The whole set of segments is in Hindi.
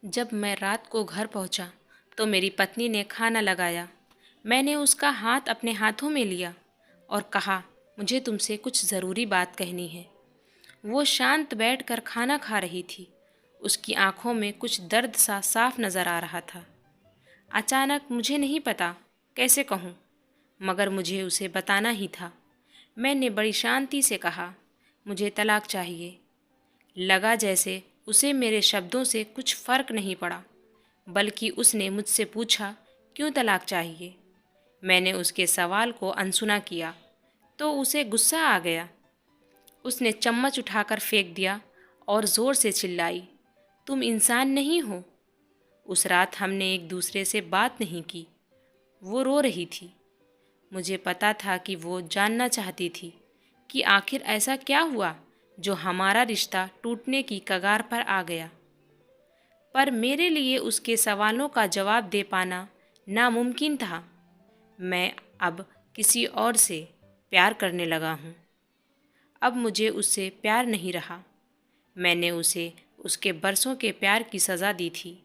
जब मैं रात को घर पहुंचा तो मेरी पत्नी ने खाना लगाया। मैंने उसका हाथ अपने हाथों में लिया और कहा, मुझे तुमसे कुछ ज़रूरी बात कहनी है। वो शांत बैठकर खाना खा रही थी। उसकी आंखों में कुछ दर्द सा साफ नज़र आ रहा था। अचानक मुझे नहीं पता कैसे कहूँ, मगर मुझे उसे बताना ही था। मैंने बड़ी शांति से कहा, मुझे तलाक चाहिए। लगा जैसे उसे मेरे शब्दों से कुछ फ़र्क नहीं पड़ा, बल्कि उसने मुझसे पूछा, क्यों तलाक चाहिए। मैंने उसके सवाल को अनसुना किया तो उसे गुस्सा आ गया। उसने चम्मच उठाकर फेंक दिया और ज़ोर से चिल्लाई, तुम इंसान नहीं हो। उस रात हमने एक दूसरे से बात नहीं की। वो रो रही थी। मुझे पता था कि वो जानना चाहती थी कि आखिर ऐसा क्या हुआ जो हमारा रिश्ता टूटने की कगार पर आ गया। पर मेरे लिए उसके सवालों का जवाब दे पाना नामुमकिन था। मैं अब किसी और से प्यार करने लगा हूँ। अब मुझे उससे प्यार नहीं रहा। मैंने उसे उसके बरसों के प्यार की सज़ा दी थी।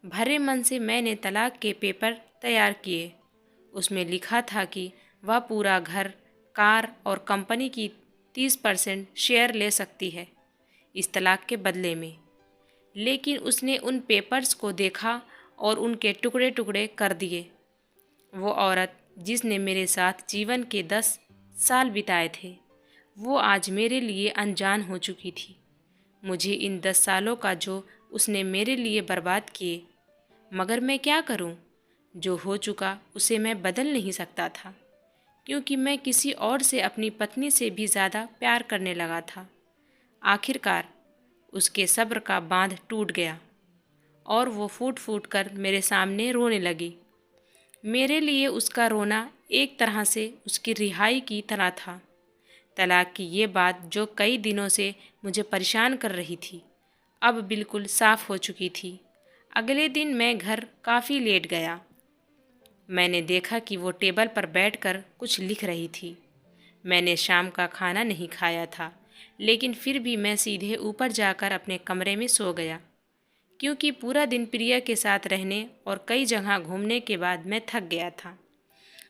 भरे मन से मैंने तलाक के पेपर तैयार किए। उसमें लिखा था कि वह पूरा घर, कार और कंपनी की 30% शेयर ले सकती है इस तलाक के बदले में। लेकिन उसने उन पेपर्स को देखा और उनके टुकड़े टुकड़े कर दिए। वो औरत जिसने मेरे साथ जीवन के 10 साल बिताए थे, वो आज मेरे लिए अनजान हो चुकी थी। मुझे इन 10 सालों का जो उसने मेरे लिए बर्बाद किए, मगर मैं क्या करूं? जो हो चुका उसे मैं बदल नहीं सकता था, क्योंकि मैं किसी और से अपनी पत्नी से भी ज़्यादा प्यार करने लगा था। आखिरकार उसके सब्र का बांध टूट गया और वो फूट फूट कर मेरे सामने रोने लगी। मेरे लिए उसका रोना एक तरह से उसकी रिहाई की तरह था। तलाक की ये बात जो कई दिनों से मुझे परेशान कर रही थी, अब बिल्कुल साफ हो चुकी थी। अगले दिन मैं घर काफ़ी लेट गया। मैंने देखा कि वो टेबल पर बैठकर कुछ लिख रही थी। मैंने शाम का खाना नहीं खाया था, लेकिन फिर भी मैं सीधे ऊपर जाकर अपने कमरे में सो गया, क्योंकि पूरा दिन प्रिया के साथ रहने और कई जगह घूमने के बाद मैं थक गया था।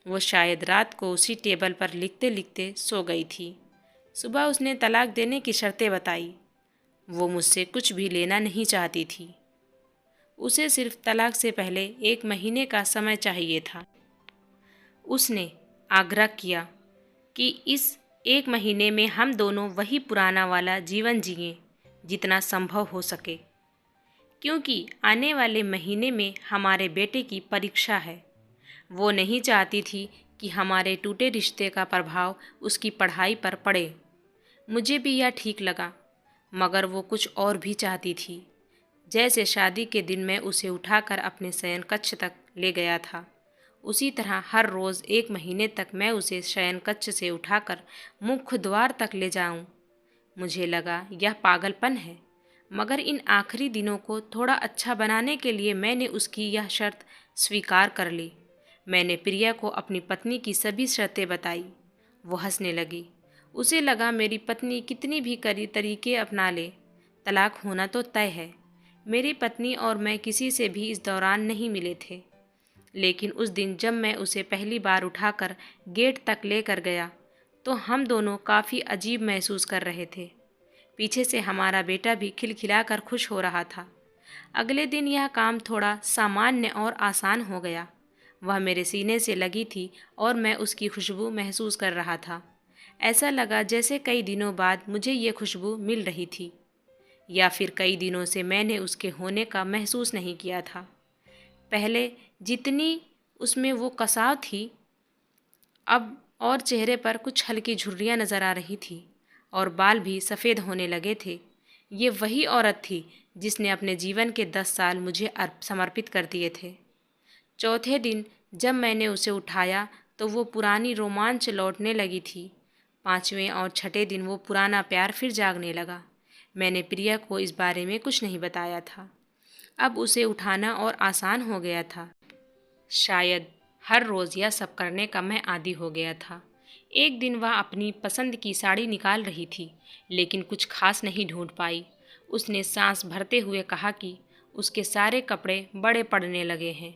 वो शायद रात को उसी टेबल पर लिखते लिखते सो गई थी। सुबह उसने तलाक देने की शर्तें बताई। वो मुझसे कुछ भी लेना नहीं चाहती थी। उसे सिर्फ तलाक से पहले 1 महीने का समय चाहिए था। उसने आग्रह किया कि इस 1 महीने में हम दोनों वही पुराना वाला जीवन जिएं जितना संभव हो सके, क्योंकि आने वाले महीने में हमारे बेटे की परीक्षा है। वो नहीं चाहती थी कि हमारे टूटे रिश्ते का प्रभाव उसकी पढ़ाई पर पड़े। मुझे भी यह ठीक लगा, मगर वो कुछ और भी चाहती थी। जैसे शादी के दिन मैं उसे उठाकर अपने शयन कक्ष तक ले गया था, उसी तरह हर रोज़ 1 महीने तक मैं उसे शयन कक्ष से उठाकर मुख्य द्वार तक ले जाऊं। मुझे लगा यह पागलपन है, मगर इन आखिरी दिनों को थोड़ा अच्छा बनाने के लिए मैंने उसकी यह शर्त स्वीकार कर ली। मैंने प्रिया को अपनी पत्नी की सभी शर्तें बताई। वो हंसने लगी। उसे लगा मेरी पत्नी कितनी भी करी तरीके अपना ले, तलाक होना तो तय है। मेरी पत्नी और मैं किसी से भी इस दौरान नहीं मिले थे, लेकिन उस दिन जब मैं उसे पहली बार उठाकर गेट तक लेकर गया तो हम दोनों काफ़ी अजीब महसूस कर रहे थे। पीछे से हमारा बेटा भी खिलखिलाकर खुश हो रहा था। अगले दिन यह काम थोड़ा सामान्य और आसान हो गया। वह मेरे सीने से लगी थी और मैं उसकी खुशबू महसूस कर रहा था। ऐसा लगा जैसे कई दिनों बाद मुझे ये खुशबू मिल रही थी, या फिर कई दिनों से मैंने उसके होने का महसूस नहीं किया था। पहले जितनी उसमें वो कसाव थी, अब और चेहरे पर कुछ हल्की झुर्रियाँ नज़र आ रही थी और बाल भी सफ़ेद होने लगे थे। ये वही औरत थी जिसने अपने जीवन के 10 साल मुझे समर्पित कर दिए थे। चौथे दिन जब मैंने उसे उठाया तो वो पुरानी रोमांच लौटने लगी थी। 5वें और छठे दिन वो पुराना प्यार फिर जागने लगा। मैंने प्रिया को इस बारे में कुछ नहीं बताया था। अब उसे उठाना और आसान हो गया था। शायद हर रोज़ यह सब करने का मैं आदी हो गया था। एक दिन वह अपनी पसंद की साड़ी निकाल रही थी, लेकिन कुछ खास नहीं ढूंढ पाई। उसने सांस भरते हुए कहा कि उसके सारे कपड़े बड़े पड़ने लगे हैं।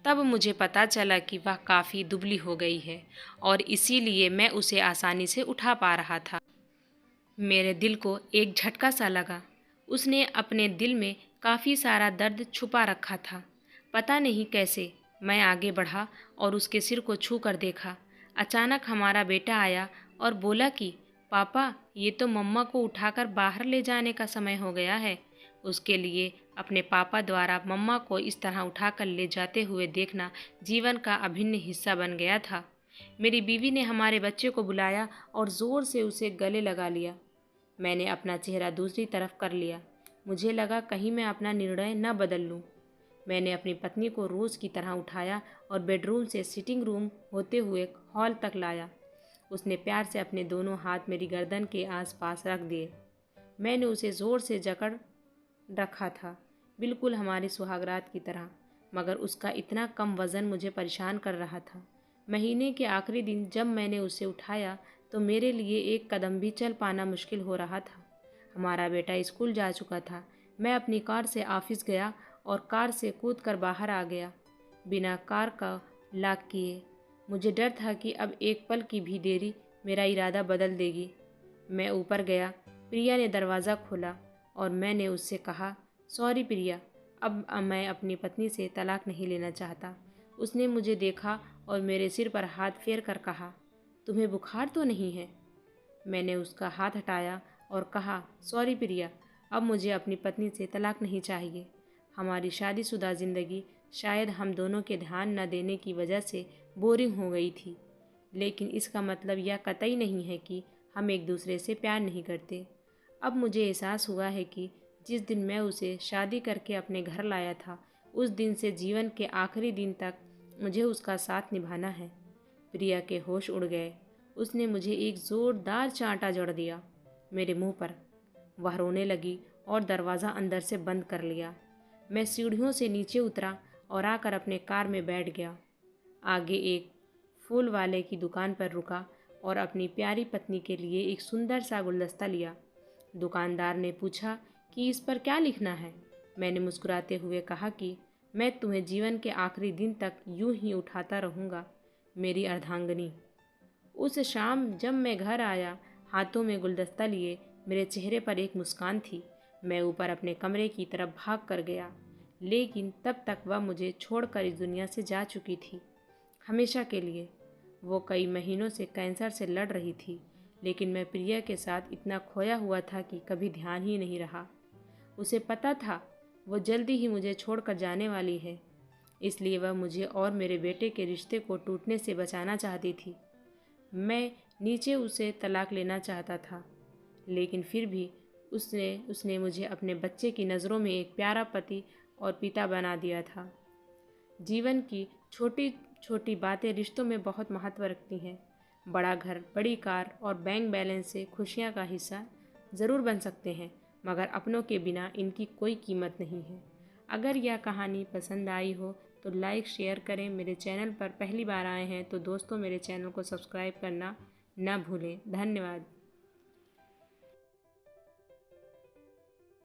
तब मुझे पता चला कि वह काफ़ी दुबली हो गई है और इसीलिए मैं उसे आसानी से उठा पा रहा था। मेरे दिल को एक झटका सा लगा। उसने अपने दिल में काफ़ी सारा दर्द छुपा रखा था। पता नहीं कैसे मैं आगे बढ़ा और उसके सिर को छू कर देखा। अचानक हमारा बेटा आया और बोला कि पापा, ये तो मम्मा को उठाकर बाहर ले जाने का समय हो गया है। उसके लिए अपने पापा द्वारा मम्मा को इस तरह उठाकर ले जाते हुए देखना जीवन का अभिन्न हिस्सा बन गया था। मेरी बीवी ने हमारे बच्चे को बुलाया और ज़ोर से उसे गले लगा लिया। मैंने अपना चेहरा दूसरी तरफ कर लिया। मुझे लगा कहीं मैं अपना निर्णय न बदल लूं। मैंने अपनी पत्नी को रोज़ की तरह उठाया और बेडरूम से सिटिंग रूम होते हुए हॉल तक लाया। उसने प्यार से अपने दोनों हाथ मेरी गर्दन के आसपास रख दिए। मैंने उसे ज़ोर से जकड़ रखा था, बिल्कुल हमारी सुहागरात की तरह, मगर उसका इतना कम वज़न मुझे परेशान कर रहा था। महीने के आखिरी दिन जब मैंने उसे उठाया तो मेरे लिए एक कदम भी चल पाना मुश्किल हो रहा था। हमारा बेटा स्कूल जा चुका था। मैं अपनी कार से ऑफिस गया और कार से कूदकर बाहर आ गया, बिना कार का लॉक किए। मुझे डर था कि अब एक पल की भी देरी मेरा इरादा बदल देगी। मैं ऊपर गया। प्रिया ने दरवाज़ा खोला और मैंने उससे कहा, सॉरी प्रिया, अब मैं अपनी पत्नी से तलाक नहीं लेना चाहता। उसने मुझे देखा और मेरे सिर पर हाथ फेर कर कहा, तुम्हें बुखार तो नहीं है? मैंने उसका हाथ हटाया और कहा, सॉरी प्रिया, अब मुझे अपनी पत्नी से तलाक नहीं चाहिए। हमारी शादीशुदा ज़िंदगी शायद हम दोनों के ध्यान न देने की वजह से बोरिंग हो गई थी, लेकिन इसका मतलब यह कतई नहीं है कि हम एक दूसरे से प्यार नहीं करते। अब मुझे एहसास हुआ है कि जिस दिन मैं उसे शादी करके अपने घर लाया था, उस दिन से जीवन के आखिरी दिन तक मुझे उसका साथ निभाना है। प्रिया के होश उड़ गए। उसने मुझे एक ज़ोरदार चांटा जड़ दिया मेरे मुंह पर। वह रोने लगी और दरवाज़ा अंदर से बंद कर लिया। मैं सीढ़ियों से नीचे उतरा और आकर अपने कार में बैठ गया। आगे एक फूल वाले की दुकान पर रुका और अपनी प्यारी पत्नी के लिए एक सुंदर सा गुलदस्ता लिया। दुकानदार ने पूछा कि इस पर क्या लिखना है। मैंने मुस्कुराते हुए कहा कि मैं तुम्हें जीवन के आखिरी दिन तक यूं ही उठाता रहूँगा, मेरी अर्धांगिनी। उस शाम जब मैं घर आया, हाथों में गुलदस्ता लिए, मेरे चेहरे पर एक मुस्कान थी। मैं ऊपर अपने कमरे की तरफ भाग कर गया, लेकिन तब तक वह मुझे छोड़कर इस दुनिया से जा चुकी थी, हमेशा के लिए। वो कई महीनों से कैंसर से लड़ रही थी, लेकिन मैं प्रिया के साथ इतना खोया हुआ था कि कभी ध्यान ही नहीं रहा। उसे पता था वो जल्दी ही मुझे छोड़कर जाने वाली है, इसलिए वह मुझे और मेरे बेटे के रिश्ते को टूटने से बचाना चाहती थी। मैं नीचे उसे तलाक लेना चाहता था, लेकिन फिर भी उसने मुझे अपने बच्चे की नज़रों में एक प्यारा पति और पिता बना दिया था। जीवन की छोटी छोटी बातें रिश्तों में बहुत महत्व रखती हैं। बड़ा घर, बड़ी कार और बैंक बैलेंस से खुशियाँ का हिस्सा ज़रूर बन सकते हैं, मगर अपनों के बिना इनकी कोई कीमत नहीं है। अगर यह कहानी पसंद आई हो तो लाइक शेयर करें। मेरे चैनल पर पहली बार आए हैं तो दोस्तों, मेरे चैनल को सब्सक्राइब करना ना भूलें। धन्यवाद।